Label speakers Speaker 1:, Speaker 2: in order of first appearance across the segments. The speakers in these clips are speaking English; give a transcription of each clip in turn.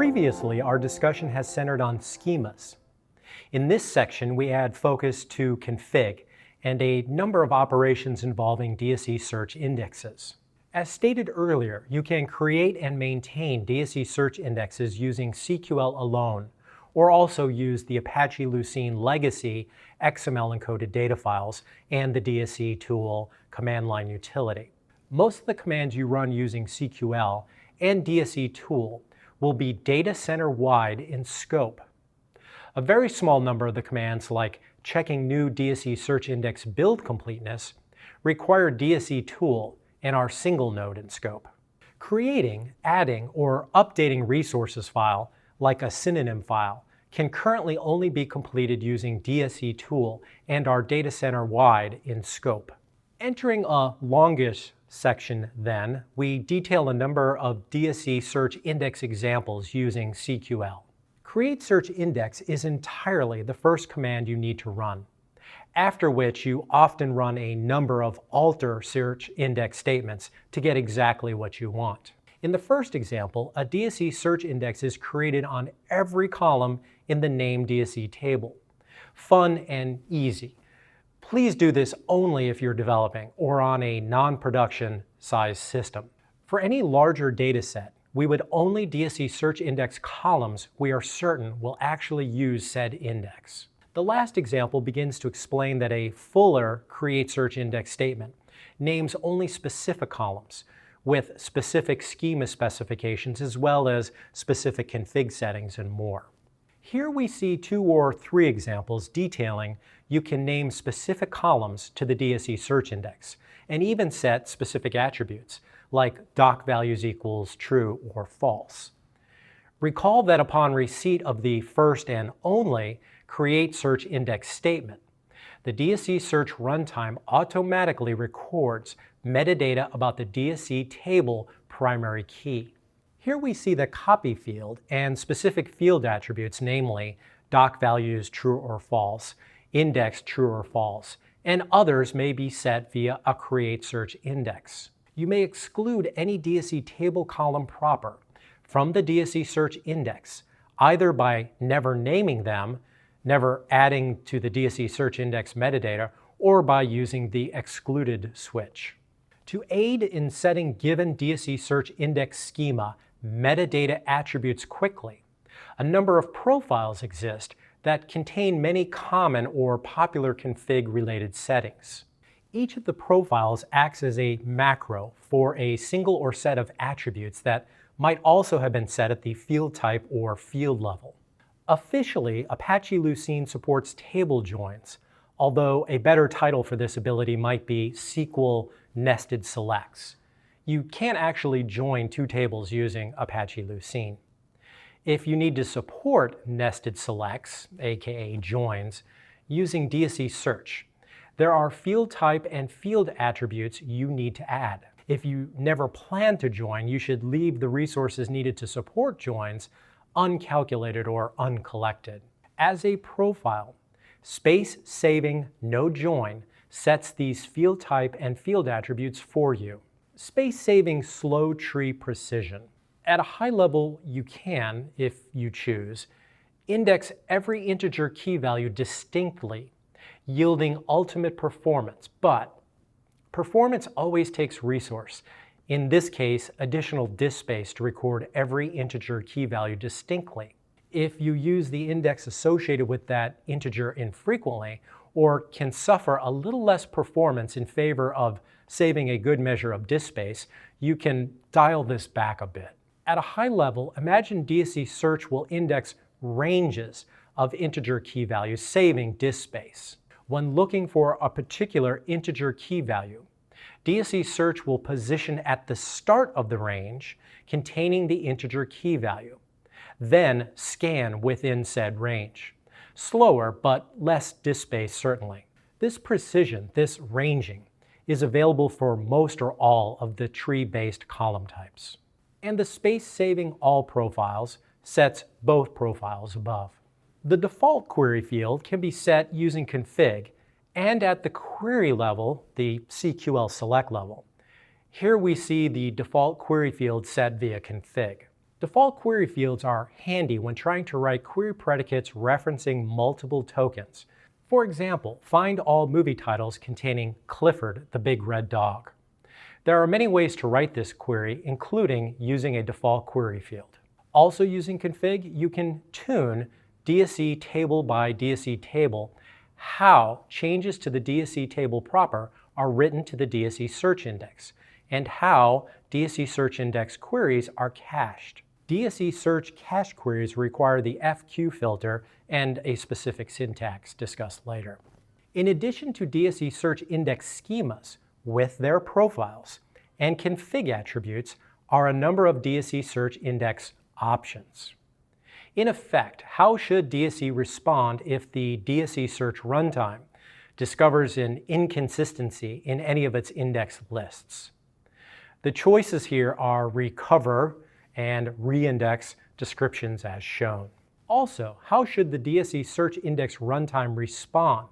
Speaker 1: Previously, our discussion has centered on schemas. In this section, we add focus to config and a number of operations involving DSE search indexes. As stated earlier, you can create and maintain DSE search indexes using CQL alone, or also use the Apache Lucene legacy XML encoded data files and the DSE tool command line utility. Most of the commands you run using CQL and DSE tool will be data center wide in scope. A very small number of the commands, like checking new DSE search index build completeness, require DSE tool and are single node in scope. Creating, adding, or updating resources file, like a synonym file, can currently only be completed using DSE tool and are data center wide in scope. Entering a longish section then, we detail a number of DSE search index examples using CQL. Create search index is entirely the first command you need to run, after which you often run a number of alter search index statements to get exactly what you want. In the first example, a DSE search index is created on every column in the name DSE table. Fun and easy. Please do this only if you're developing or on a non-production size system. For any larger data set, we would only DSE search index columns we are certain will actually use said index. The last example begins to explain that a fuller create search index statement names only specific columns with specific schema specifications as well as specific config settings and more. Here we see 2 or 3 examples detailing you can name specific columns to the DSE search index and even set specific attributes like doc values equals true or false. Recall that upon receipt of the first and only create search index statement, the DSE search runtime automatically records metadata about the DSE table primary key. Here we see the copy field and specific field attributes, namely doc values true or false, index true or false, and others may be set via a create search index. You may exclude any DSE table column proper from the DSE search index, either by never naming them, never adding to the DSE search index metadata, or by using the excluded switch. To aid in setting given DSE search index schema metadata attributes quickly, a number of profiles exist that contain many common or popular config-related settings. Each of the profiles acts as a macro for a single or set of attributes that might also have been set at the field type or field level. Officially, Apache Lucene supports table joins, although a better title for this ability might be SQL nested selects. You can't actually join 2 tables using Apache Lucene. If you need to support nested selects, aka joins, using DSE search, there are field type and field attributes you need to add. If you never plan to join, you should leave the resources needed to support joins uncalculated or uncollected. As a profile, space-saving no join sets these field type and field attributes for you. Space-saving slow tree precision. At a high level, you can, if you choose, index every integer key value distinctly, yielding ultimate performance, but performance always takes resource. In this case, additional disk space to record every integer key value distinctly. If you use the index associated with that integer infrequently, or can suffer a little less performance in favor of saving a good measure of disk space, you can dial this back a bit. At a high level, imagine DSE search will index ranges of integer key values, saving disk space. When looking for a particular integer key value, DSE search will position at the start of the range containing the integer key value, then scan within said range. Slower, but less disk space certainly. This precision, this ranging, is available for most or all of the tree-based column types. And the space-saving all profiles sets both profiles above. The default query field can be set using config and at the query level, the CQL select level. Here we see the default query field set via config. Default query fields are handy when trying to write query predicates referencing multiple tokens. For example, find all movie titles containing Clifford the Big Red Dog. There are many ways to write this query, including using a default query field. Also using config, you can tune DSC table by DSC table how changes to the DSC table proper are written to the DSC search index, and how DSC search index queries are cached. DSC search cache queries require the FQ filter and a specific syntax discussed later. In addition to DSC search index schemas with their profiles and config attributes are a number of DSC search index options. In effect, how should DSC respond if the DSC search runtime discovers an inconsistency in any of its index lists? The choices here are recover and reindex descriptions as shown. Also, how should the DSC search index runtime respond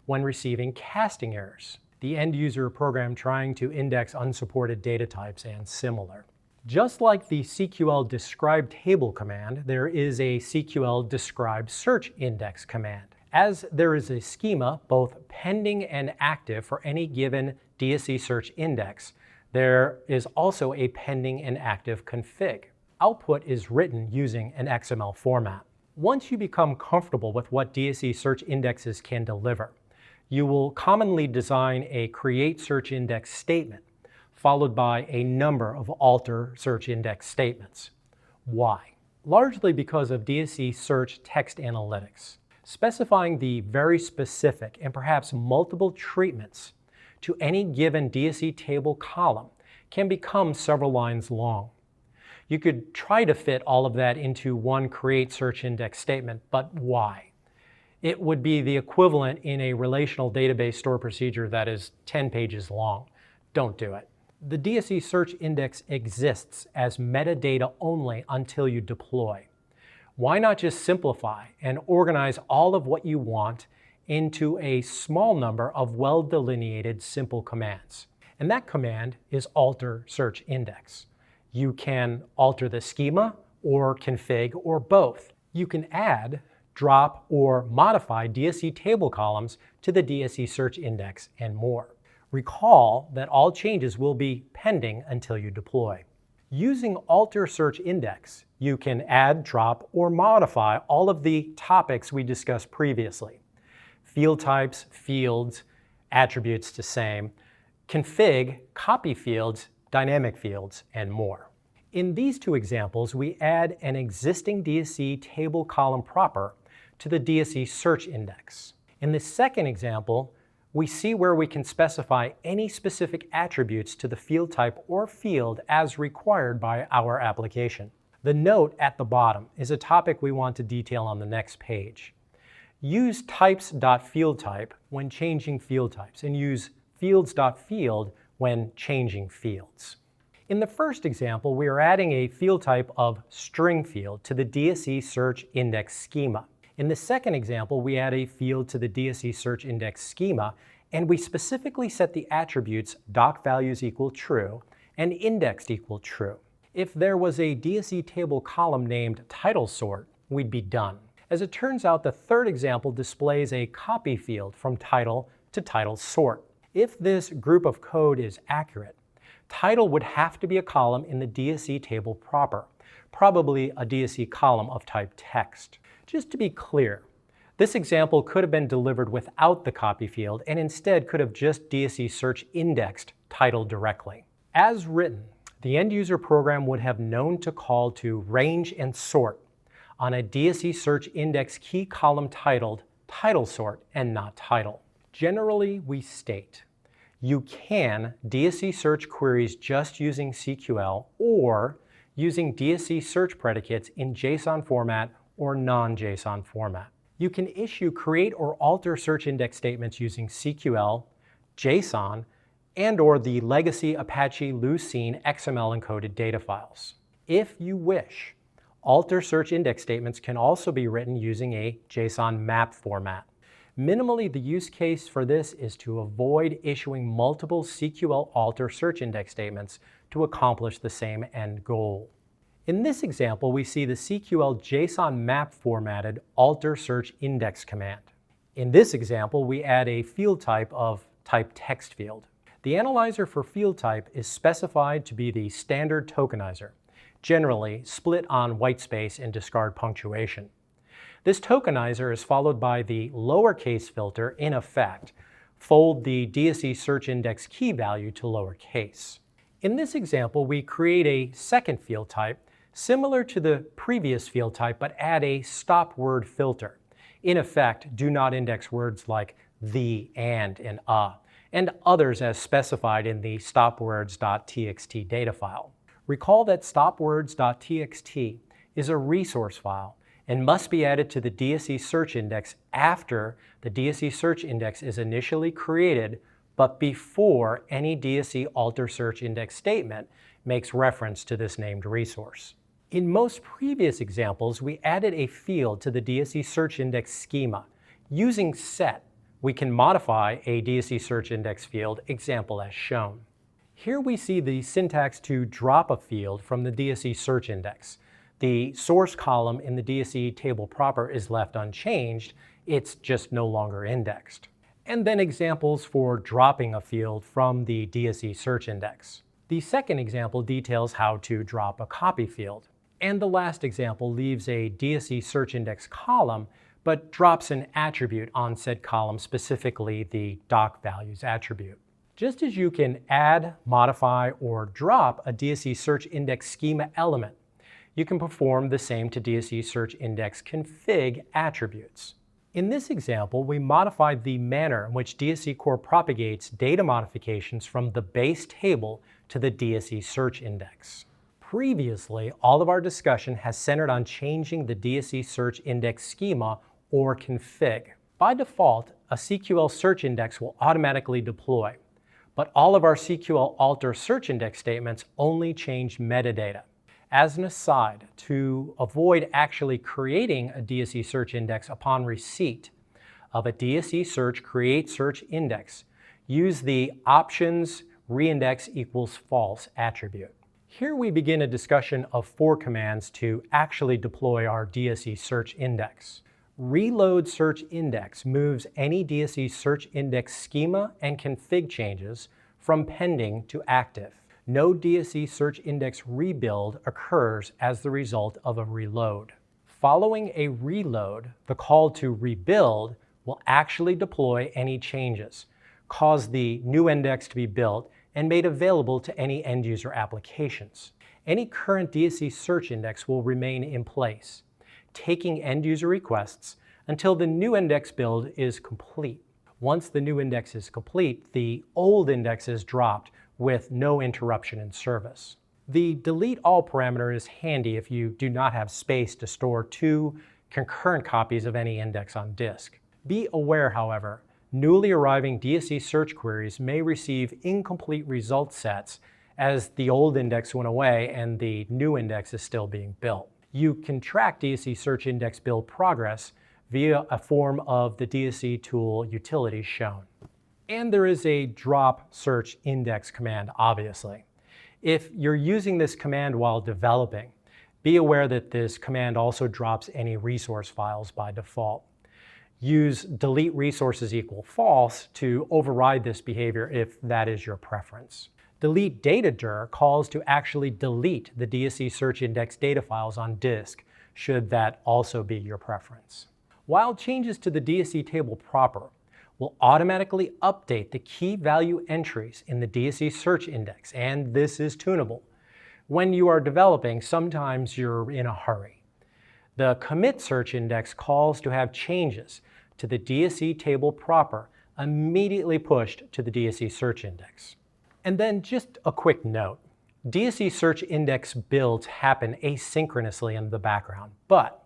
Speaker 1: when receiving casting errors, the end user program trying to index unsupported data types and similar? Just like the CQL describe table command, there is a CQL describe search index command. As there is a schema both pending and active for any given DSC search index, there is also a pending and active config. Output is written using an XML format. Once you become comfortable with what DSC search indexes can deliver, you will commonly design a create search index statement, followed by a number of alter search index statements. Why? Largely because of DSC search text analytics. Specifying the very specific and perhaps multiple treatments to any given DSC table column can become several lines long. You could try to fit all of that into one create search index statement, but why? It would be the equivalent in a relational database store procedure that is 10 pages long. Don't do it. The DSC search index exists as metadata only until you deploy. Why not just simplify and organize all of what you want into a small number of well-delineated simple commands? And that command is alter search index. You can alter the schema or config or both. You can add, drop, or modify DSC table columns to the DSC search index and more. Recall that all changes will be pending until you deploy. Using alter search index, you can add, drop, or modify all of the topics we discussed previously. Field types, fields, attributes to same, config, copy fields, dynamic fields, and more. In these two examples, we add an existing DSC table column proper to the DSC search index. In the second example, we see where we can specify any specific attributes to the field type or field as required by our application. The note at the bottom is a topic we want to detail on the next page. Use types.fieldType when changing field types, and use fields.field when changing fields. In the first example, we are adding a field type of string field to the DSC search index schema. In the second example, we add a field to the DSC search index schema, and we specifically set the attributes docValues equal true and indexed equal true. If there was a DSC table column named title sort, we'd be done. As it turns out, the third example displays a copy field from title to title sort. If this group of code is accurate, title would have to be a column in the DSC table proper, probably a DSC column of type text. Just to be clear, this example could have been delivered without the copy field and instead could have just DSC search indexed title directly. As written, the end user program would have known to call to range and sort on a DSC search index key column titled title sort and not title. Generally, we state you can DSC search queries just using CQL or using DSC search predicates in JSON format or non-JSON format. You can issue create or alter search index statements using CQL, JSON, and/or the legacy Apache Lucene XML encoded data files. If you wish, alter search index statements can also be written using a JSON map format. Minimally, the use case for this is to avoid issuing multiple CQL alter search index statements to accomplish the same end goal. In this example, we see the CQL JSON map formatted alter search index command. In this example, we add a field type of type text field. The analyzer for field type is specified to be the standard tokenizer, generally split on whitespace and discard punctuation. This tokenizer is followed by the lowercase filter in effect, fold the DSE search index key value to lowercase. In this example, we create a second field type similar to the previous field type, but add a stop word filter. In effect, do not index words like the, and others as specified in the stopwords.txt data file. Recall that stopwords.txt is a resource file and must be added to the DSE search index after the DSE search index is initially created, but before any DSE alter search index statement makes reference to this named resource. In most previous examples, we added a field to the DSE search index schema. Using set, we can modify a DSE search index field, example as shown. Here we see the syntax to drop a field from the DSE search index. The source column in the DSE table proper is left unchanged, it's just no longer indexed. And then examples for dropping a field from the DSE search index. The second example details how to drop a copy field. And the last example leaves a DSE search index column, but drops an attribute on said column, specifically the doc values attribute. Just as you can add, modify, or drop a DSE search index schema element, you can perform the same to DSE search index config attributes. In this example, we modified the manner in which DSE Core propagates data modifications from the base table to the DSE search index. Previously, all of our discussion has centered on changing the DSE search index schema or config. By default, a CQL search index will automatically deploy, but all of our CQL alter search index statements only change metadata. As an aside, to avoid actually creating a DSE search index upon receipt of a DSE search create search index, use the options reindex equals false attribute. Here we begin a discussion of 4 commands to actually deploy our DSE search index. Reload search index moves any DSE search index schema and config changes from pending to active. No DSE search index rebuild occurs as the result of a reload. Following a reload, the call to rebuild will actually deploy any changes, cause the new index to be built, and made available to any end-user applications. Any current DSE search index will remain in place, taking end-user requests until the new index build is complete. Once the new index is complete, the old index is dropped with no interruption in service. The delete all parameter is handy if you do not have space to store 2 concurrent copies of any index on disk. Be aware, however, newly arriving DSE search queries may receive incomplete result sets as the old index went away and the new index is still being built. You can track DSE search index build progress via a form of the DSE tool utilities shown. And there is a drop search index command, obviously. If you're using this command while developing, be aware that this command also drops any resource files by default. Use delete resources equal false to override this behavior if that is your preference. Delete data dir calls to actually delete the DSE search index data files on disk, should that also be your preference. While changes to the DSE table proper will automatically update the key value entries in the DSE search index, and this is tunable. When you are developing, sometimes you're in a hurry. The commit search index calls to have changes to the DSE table proper immediately pushed to the DSE search index. And then just a quick note. DSE search index builds happen asynchronously in the background, but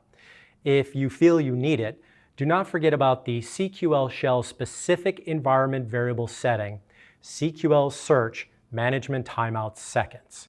Speaker 1: if you feel you need it, do not forget about the CQL shell specific environment variable setting, CQL search management timeout seconds.